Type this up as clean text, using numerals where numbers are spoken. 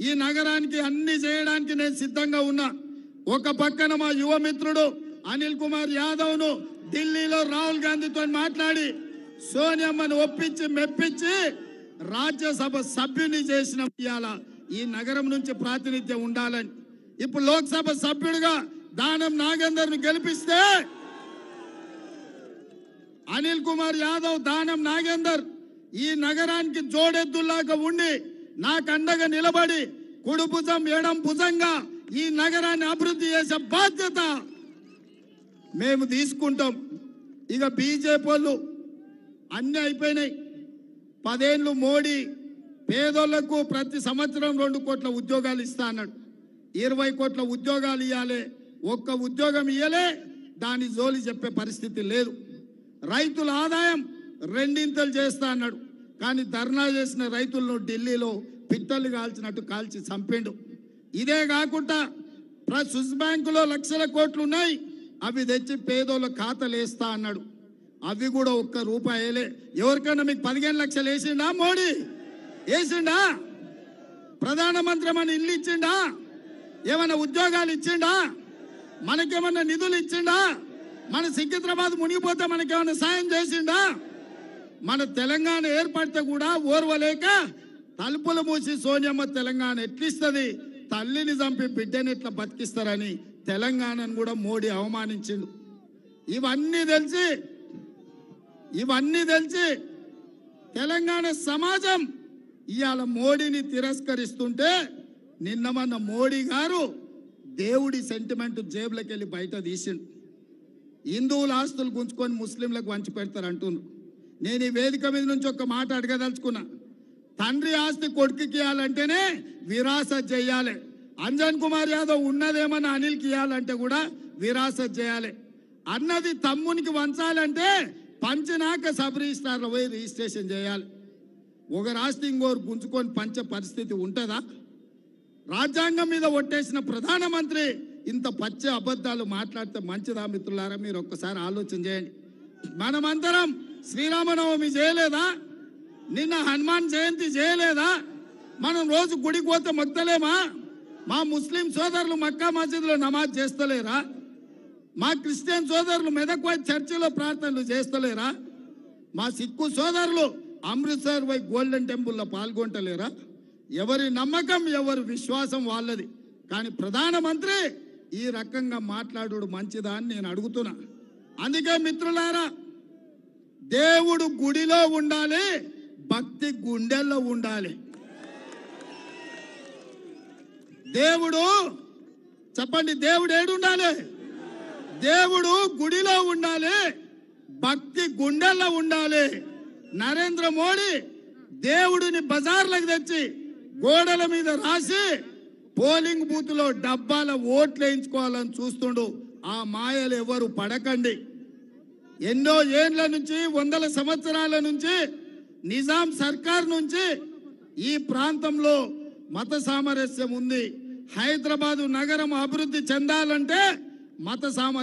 ఈ నగరానికి అన్ని చేయడానికి నేను సిద్ధంగా ఉన్నా. ఒక పక్కన మా యువ మిత్రుడు అనిల్ కుమార్ యాదవ్ ను ఢిల్లీలో రాహుల్ గాంధీతో మాట్లాడి సోనియమ్మను ఒప్పించి మెప్పించి రాజ్యసభ సభ్యుని చేసిన ఇయాల ఈ నగరం నుంచి ప్రాతినిధ్యం ఉండాలని. ఇప్పుడు లోక్సభ సభ్యుడిగా దానం నాగేందర్ ను గెలిపిస్తే అనిల్ కుమార్ యాదవ్ దానం నాగేందర్ ఈ నగరానికి జోడెద్దులాగా ఉండి నాకు అండగా నిలబడి కుడి భుజం ఎడం భుజంగా ఈ నగరాన్ని అభివృద్ధి చేసే బాధ్యత మేము తీసుకుంటాం. ఇక బీజేపీ వాళ్ళు అన్ని అయిపోయినాయి. 10 ఏళ్ళు మోడీ పేదోళ్లకు ప్రతి సంవత్సరం 2 కోట్ల ఉద్యోగాలు ఇస్తా అన్నాడు. 20 కోట్ల ఉద్యోగాలు ఇవ్వాలి, ఒక్క ఉద్యోగం ఇవ్వలే. దాని జోలి చెప్పే పరిస్థితి లేదు. రైతుల ఆదాయం 2 చేస్తా అన్నాడు. కానీ ధర్నా చేసిన రైతులను ఢిల్లీలో పిట్టలు కాల్చినట్టు కాల్చి చంపిండు. ఇదే కాకుండా స్విస్ బ్యాంకులో లక్షల కోట్లు ఉన్నాయి, అవి తెచ్చి పేదోళ్ళ ఖాతాలు వేస్తా అన్నాడు. అవి కూడా ఒక్క రూపాయలే. ఎవరికైనా మీకు 15 లక్షలు వేసిండా? మోడీ వేసిండా? ప్రధానమంత్రి ఏమన్నా ఇల్లు ఇచ్చిండా? ఏమైనా ఉద్యోగాలు ఇచ్చిండా? మనకేమన్నా నిధులు ఇచ్చిండా? మన సికింద్రాబాద్ మునిగిపోతే మనకేమన్నా సాయం చేసిండా? మన తెలంగాణ ఏర్పడితే కూడా ఓర్వలేక తలుపులు మూసి సోనియమ్మ తెలంగాణ ఎట్లిస్తుంది, తల్లిని చంపి బిడ్డని ఎట్లా బతికిస్తారని తెలంగాణను కూడా మోడీ అవమానించిండు. ఇవన్నీ తెలిసి తెలంగాణ సమాజం ఇవాళ మోడీని తిరస్కరిస్తుంటే నిన్న మన మోడీ గారు దేవుడి సెంటిమెంట్ జేబులోకి వెళ్ళి బయట తీసిండు. హిందువుల ఆస్తులు గుంజుకొని ముస్లింలకు వంచి పెడతారు అంటున్నారు. నేను ఈ వేదిక మీద నుంచి ఒక మాట అడగదలుచుకున్నా. తండ్రి ఆస్తి కొడుకుకి ఇవ్వాలంటేనే విరాసత్ చేయాలి. అంజన్ కుమార్ యాదవ్ ఉన్నదేమన్నా అనిల్కి ఇవ్వాలంటే కూడా విరాసత్ చేయాలి. అన్నది తమ్మునికి వంచాలంటే పంచినాక సబ్ రిజిస్ట్రార్లో పోయి రిజిస్ట్రేషన్ చేయాలి. ఒకరి ఆస్తి ఇంకోరు గుంజుకొని పంచే పరిస్థితి ఉంటుందా? రాజ్యాంగం మీద ఒట్టేసిన ప్రధానమంత్రి ఇంత పచ్చే అబద్ధాలు మాట్లాడితే మంచిదా? మిత్రులారా, మీరు ఒక్కసారి ఆలోచన చేయండి. మనమందరం శ్రీరామనవమి చేయలేదా? నిన్న హనుమాన్ జయంతి చేయలేదా? మనం రోజు గుడికి పోతే మొక్కలేమా? మా ముస్లిం సోదరులు మక్కా మసీదులో నమాజ్ చేస్తలేరా? మా క్రిస్టియన్ సోదరులు మెదక్ పోయి చర్చిలో ప్రార్థనలు చేస్తలేరా? మా సిక్కు సోదరులు అమృత్సర్ పోయి గోల్డెన్ టెంపుల్లో పాల్గొంటలేరా? ఎవరి నమ్మకం ఎవరి విశ్వాసం వాళ్ళది. కానీ ప్రధానమంత్రి ఈ రకంగా మాట్లాడు మంచిదా అని నేను అడుగుతున్నా. అందుకే మిత్రులారా, దేవుడు గుడిలో ఉండాలి, భక్తి గుండెల్లో ఉండాలి. దేవుడు చెప్పండి, దేవుడు ఏడుండాలి? దేవుడు గుడిలో ఉండాలి, భక్తి గుండెల్లో ఉండాలి. నరేంద్ర మోడీ దేవుడిని బజార్లకు తెచ్చి గోడల మీద రాసి పోలింగ్ బూత్ లో డబ్బాల ఓట్లు వేయించుకోవాలని చూస్తుండు. ఆ మాయలు ఎవరు పడకండి. ఎన్నో ఏళ్ల నుంచి, వందల సంవత్సరాల నుంచి నిజాం సర్కార్ నుంచి ఈ ప్రాంతంలో మత సామరస్యం ఉంది. హైదరాబాదు నగరం అభివృద్ధి చెందాలంటే మత సామరస్యం